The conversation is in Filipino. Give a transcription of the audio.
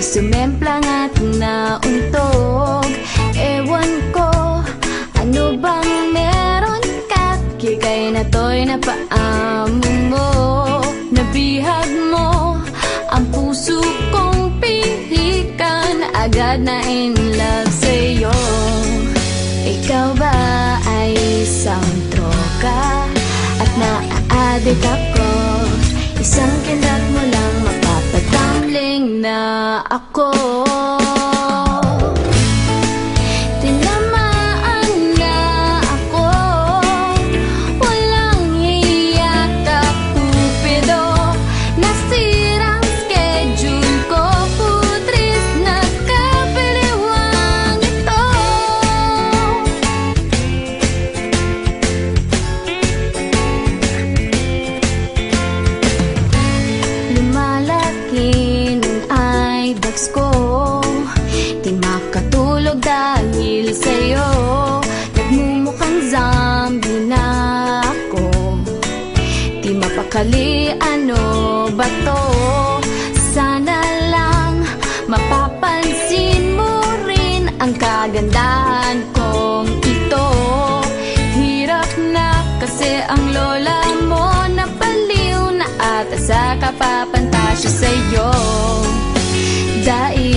sumemplang at nauntog. Ewan ko, ano bang meron ka't kikay na to'y napaamo mo. Nabihag mo ang puso kong pihikan, agad na in love sa'yo. Ikaw ba ay isang troka at naa-addict ako? Isang kindat mo lang mapapatumbling na ako. Tinamaan nga ako, walang hiya ka Cupido. Nasirang schedule ko, putris na kapiliwang ito. Lumalaki ng eyebags ko, di makatulog dahil sa'yo. Nagmumukhang zombie na ako, di mapakali ano ba to. Sana lang mapapansin mo rin ang kagandahan kong ito. Hirap na kasi ang lola mo, napaliw na ata sa kapapantasya sa'yo. Dahil